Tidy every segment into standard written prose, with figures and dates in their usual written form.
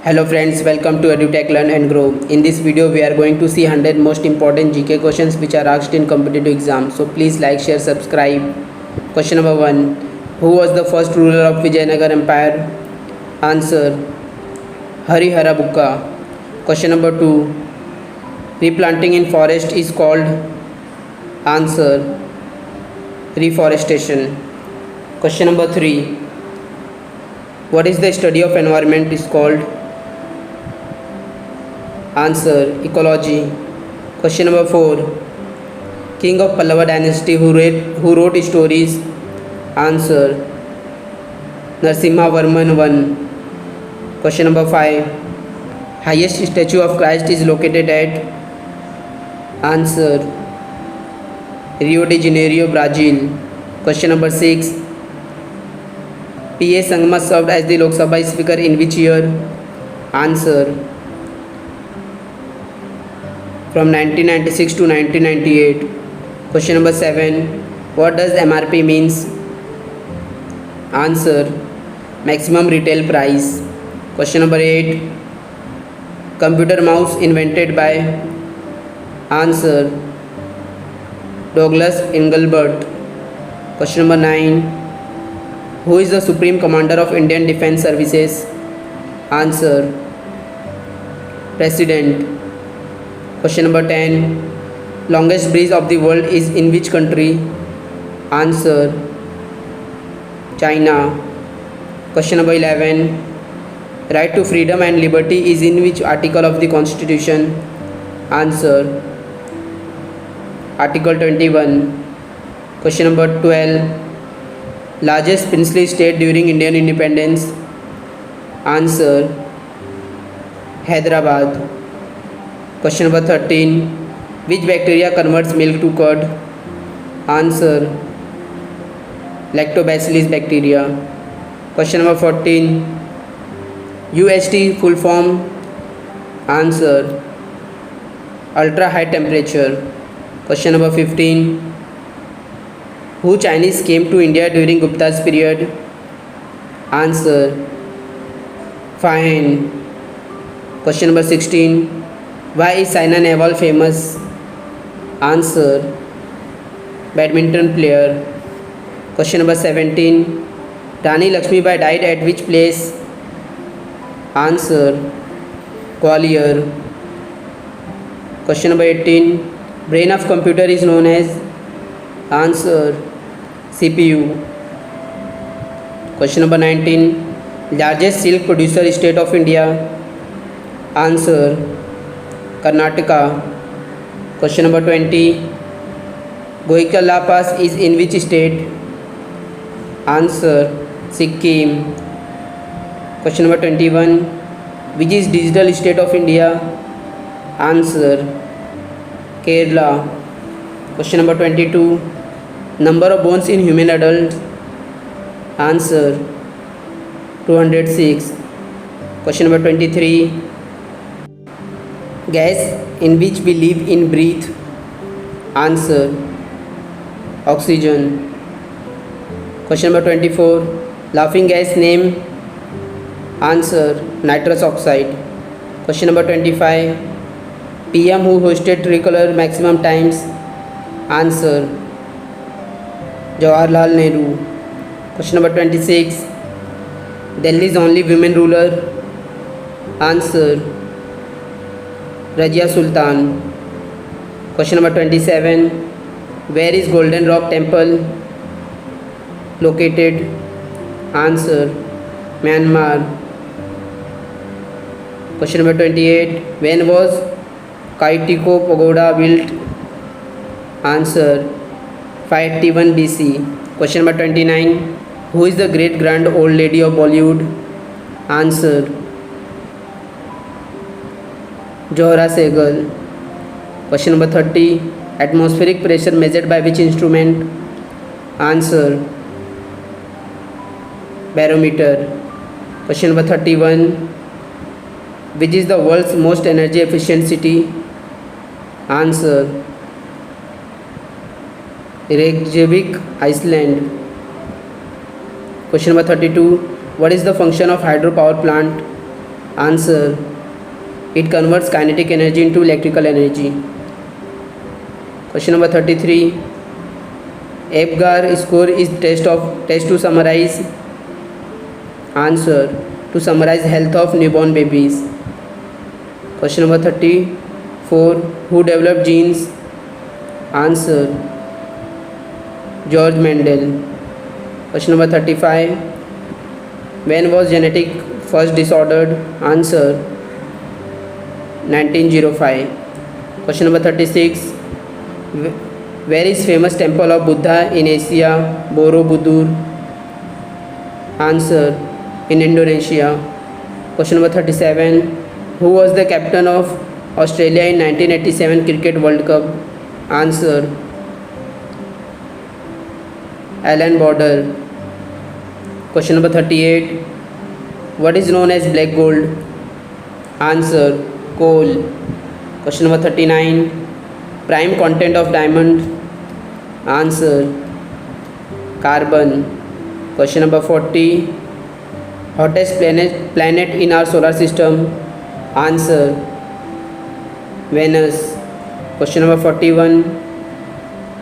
Hello friends, welcome to EduTech Learn and Grow. In this video, we are going to see 100 most important GK questions which are asked in competitive exams. So please like, share, subscribe. Question number 1. Who was the first ruler of Vijayanagar Empire? Answer: Harihara Bukka. Question number 2. Replanting in forest is called? Answer: reforestation. Question number 3. What is the study of environment is called? Answer: ecology. Question number 4. King of Pallava dynasty who wrote stories? Answer: Narasimhavarman I. Question number 5. Highest statue of Christ is located at? Answer: Rio de Janeiro, Brazil. Question number 6. P.A. Sangma served as the Lok Sabha Speaker in which year? Answer: from 1996 to 1998. Question number 7. What does MRP means? Answer: maximum retail price. Question number 8. Computer mouse invented by? Answer: Douglas Engelbart. Question number 9. Who is the Supreme Commander of Indian Defence Services? Answer: President. Question number 10. Longest bridge of the world is in which country? Answer: China. Question number 11. Right to freedom and liberty is in which article of the Constitution? Answer: Article 21. Question number 12. Largest princely state during Indian independence? Answer: Hyderabad. Question number 13. Which bacteria converts milk to curd? Answer: Lactobacillus bacteria. Question number 14. UHT full form? Answer: ultra high temperature. Question number 15. Who Chinese came to India during Gupta's period? Answer: Fine. Question number 16. Why is Saina Nehwal famous? Answer: badminton player. Question number 17. Rani Lakshmibai died at which place? Answer: Gwalior. Question number 18. Brain of computer is known as? Answer: CPU. Question number 19. Largest silk producer state of India? Answer: Karnataka. Question number 20. Goikala Pass is in which state? Answer: Sikkim. Question number 21. Which is digital state of India? Answer: Kerala. Question number 22. Number of bones in human adult? Answer: 206. Question number 23. Gas in which we live in breathe? Answer: oxygen. Question number 24. Laughing gas name? Answer: nitrous oxide. Question number 25. PM who hosted Tricolor maximum times? Answer: Jawaharlal Nehru. Question number 26. Delhi's only women ruler? Answer: Razia Sultan. Question number 27. Where is Golden Rock Temple located? Answer: Myanmar. Question number 28. When was Kaitiko Pagoda built? Answer: 581 BC. Question number 29. Who is the great grand old lady of Bollywood? Answer: Zohra Sehgal. Question number 30. Atmospheric pressure measured by which instrument? Answer: barometer. Question number 31. Which is the world's most energy efficient city? Answer: Reykjavik, Iceland. Question number 32. What is the function of hydropower plant? Answer. It converts kinetic energy into electrical energy. Question number 33. APGAR score is test to summarize. Answer. To summarize health of newborn babies. Question number 34. Who developed genes? Answer. George Mendel. Question number 35. When was genetic first disordered? Answer. 1905. Question number 36. Where is famous temple of Buddha in Asia? Borobudur. Answer. In Indonesia. Question number 37. Who was the captain of Australia in 1987 Cricket World Cup? Answer. Alan Border. Question number 38. What is known as black gold? Answer. Coal. Question number 39. Prime content of diamond? Answer. Carbon. Question number 40. Hottest planet in our solar system? Answer. Venus. Question number 41.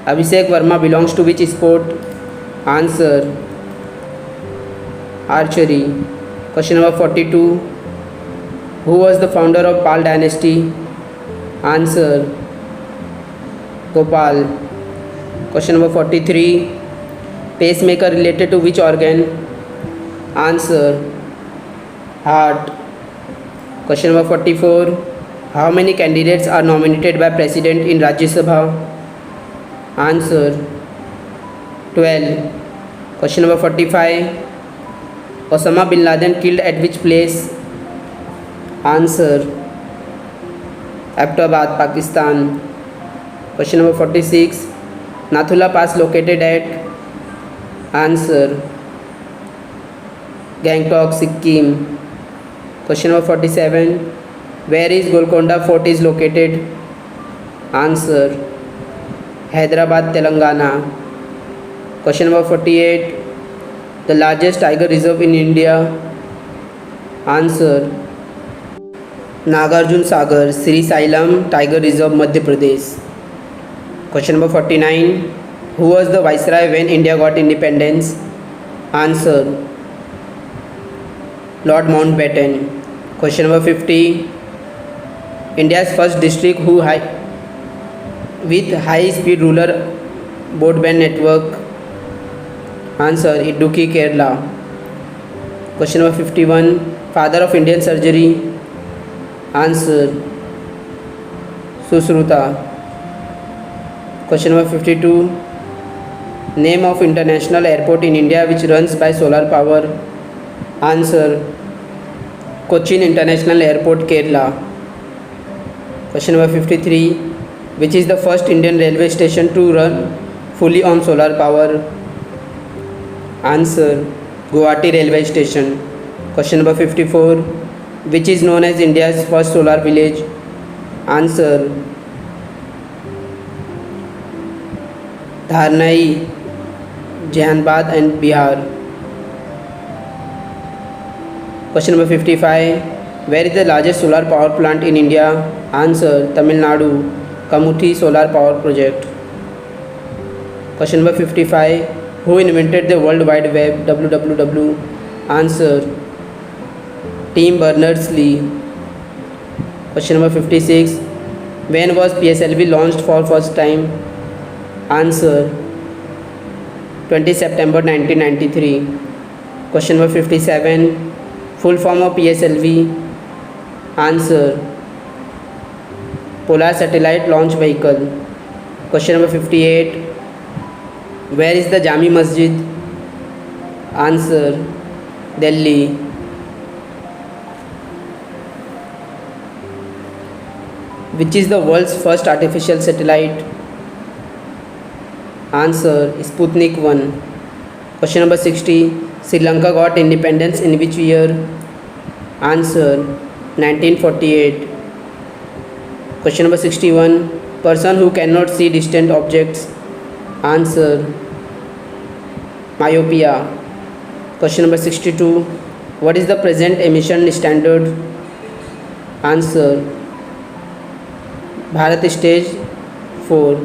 Abhishek Verma belongs to which sport? Answer. Archery. Question number 42. Who was the founder of Pal dynasty? Answer. Gopal. Question number 43. Pacemaker related to which organ? Answer. Heart. Question number 44. How many candidates are nominated by President in Rajya Sabha? Answer. 12. Question number 45. Osama bin Laden killed at which place? Answer. Abbottabad, Pakistan. Question number 46. Nathula Pass located at? Answer. Gangtok, Sikkim. Question number 47. Where is Golconda Fort is located? Answer. Hyderabad, Telangana. Question number 48. The largest tiger reserve in India? Answer. Nagarjun Sagar, Sri Sailam Tiger Reserve, Madhya Pradesh. Question number 49. Who was the viceroy when India got independence? Answer. Lord Mountbatten. Question number 50. India's first district with high speed rural broadband network? Answer. Idukki, Kerala. Question number 51. Father of Indian surgery? Answer. Sushruta. Question number 52. Name of international airport in India which runs by solar power? Answer. Cochin International Airport, Kerala. Question number 53. Which is the first Indian railway station to run fully on solar power? Answer. Guwahati Railway Station. Question number 54. Which is known as India's first solar village? Answer. Dharnai, Jehanbad and Bihar. Question number 55. Where is the largest solar power plant in India? Answer. Tamil Nadu, Kamuthi Solar Power Project. Question number 55. Who invented the World Wide Web, WWW? Answer. Tim Berners-Lee. Question number 56. When was PSLV launched for first time? Answer. 20 September 1993. Question number 57. Full form of PSLV? Answer. Polar Satellite Launch Vehicle. Question number 58. Where is the Jami Masjid? Answer. Delhi. Which is the world's first artificial satellite? Answer. Sputnik 1. Question number 60. Sri Lanka got independence in which year? Answer. 1948. Question number 61. Person who cannot see distant objects? Answer. Myopia. Question number 62. What is the present emission standard? Answer. Bharat Stage 4.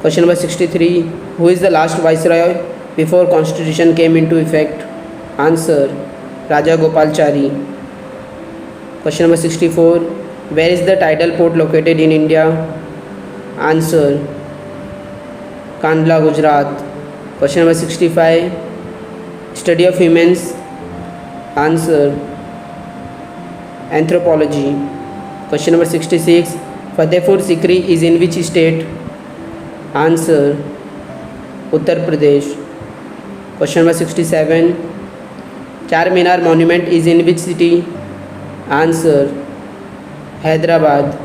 Question number 63. Who is the last viceroy before constitution came into effect? Answer. Raja Gopalchari. Question number 64. Where is the tidal port located in India? Answer. Kandla, Gujarat. Question number 65. Study of humans. Answer. Anthropology. Question number 66. Fatehpur Sikri is in which state? Answer. Uttar Pradesh. Question number 67. Charminar monument is in which city? Answer. Hyderabad.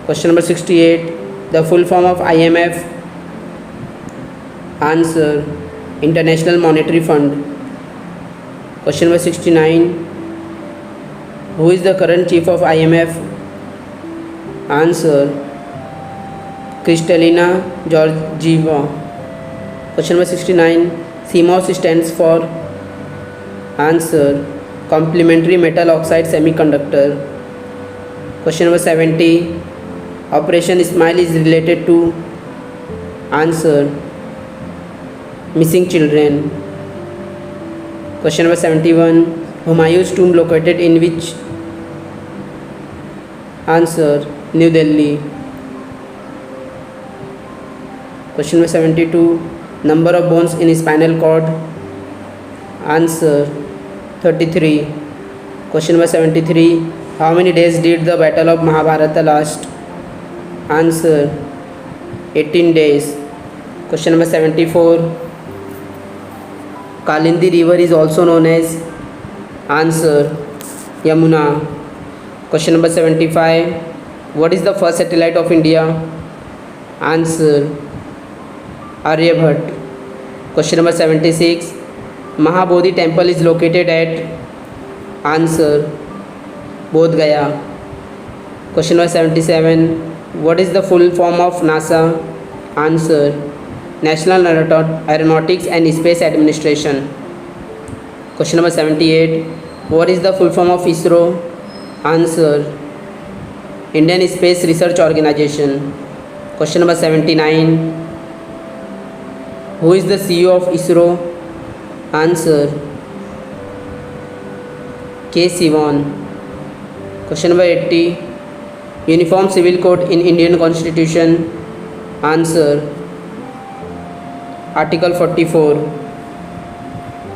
Question number 68. The full form of IMF? Answer. International Monetary Fund. Question number 69. Who is the current chief of IMF? Answer. Kristalina Georgieva. Question number 69. CMOS stands for? Answer. Complementary metal oxide semiconductor. Question number 70. Operation Smile is related to? Answer. Missing children. Question number 71. Humayun's tomb located in which? Answer. New Delhi. Question number 72. Number of bones in spinal cord? Answer. 33. Question number 73. How many days did the battle of Mahabharata last? Answer. 18 days. Question number 74. Kalindi river is also known as? Answer. Yamuna. Question number 75. What is the first satellite of India? Answer. Aryabhat. Question number 76. Mahabodhi temple is located at? Answer. Bodh Gaya. Question number 77. What is the full form of NASA? Answer. National Aeronautics and Space Administration. Question number 78. What is the full form of ISRO? Answer. Indian Space Research Organization. Question number 79. Who is the CEO of ISRO? Answer. K. Sivan. Question number 80. Uniform Civil Code in Indian Constitution? Answer. Article 44.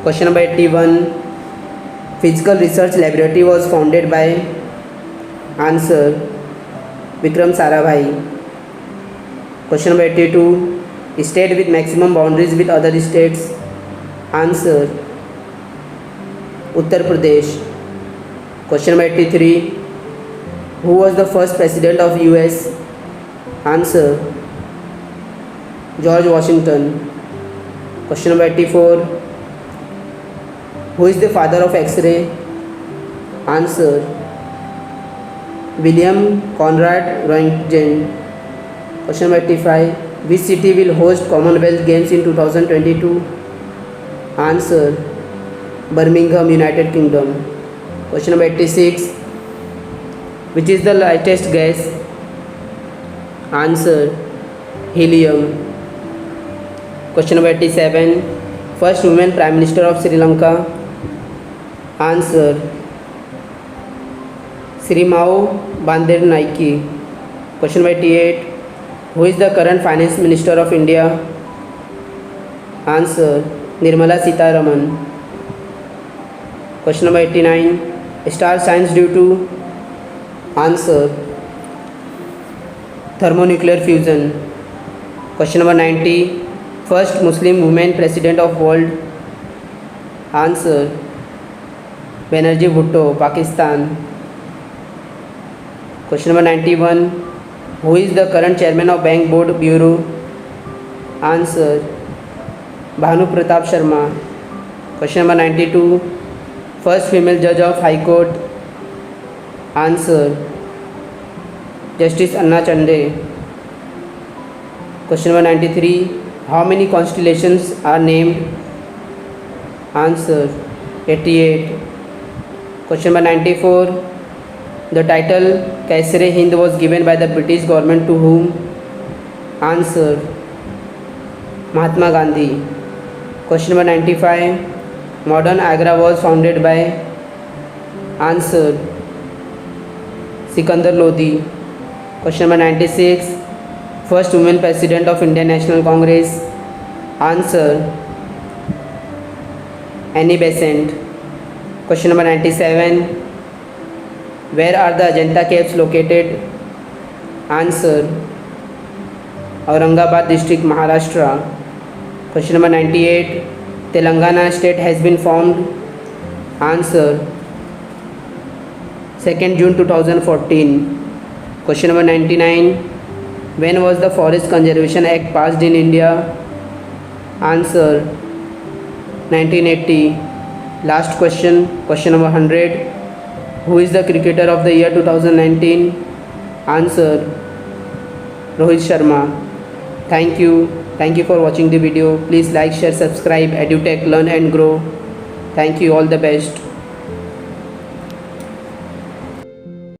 Question number 81. Physical Research Laboratory was founded by? Answer. Vikram Sarabhai. Question number 82. State with maximum boundaries with other states? Answer. Uttar Pradesh. Question number 83. Who was the first president of US? Answer. George Washington. Question number 84. Who is the father of X-ray? Answer. William Conrad Roentgen. Question number 85. Which city will host Commonwealth Games in 2022? Answer. Birmingham, United Kingdom. Question number 86. Which is the lightest gas? Answer. Helium. Question number 87. First woman Prime Minister of Sri Lanka? Answer. Sirimao Bandaranaike. Question number 88. Who is the current Finance Minister of India? Answer. Nirmala Sitharaman. Question number 89. Star shines due to? Answer. Thermonuclear fusion. Question number 90. First Muslim woman President of world? Answer. Benazir Bhutto, Pakistan. Question number 91. Who is the current chairman of Bank Board Bureau? Answer. Bhanu Pratap Sharma. Question number 92. First female judge of High Court? Answer. Justice Anna Chande. Question number 93. How many constellations are named? Answer. 88. Question number 94. The title Kaisar Hind was given by the British government to whom? Answer, Mahatma Gandhi. Question number 95. Modern Agra was founded by? Answer, Sikandar Lodi. Question number 96. First woman president of Indian National Congress? Answer, Annie Besant. Question number 97. Where are the Ajanta caves located? Answer, Aurangabad district, Maharashtra. Question number 98. Telangana state has been formed? Answer, 2nd June 2014. Question number 99. When was the Forest Conservation Act passed in India? Answer, 1980. Last question, question number 100. Who is the cricketer of the year 2019? Answer, Rohit Sharma. Thank you. Thank you for watching the video. Please like, share, subscribe. EduTech, learn and grow. Thank you. All the best.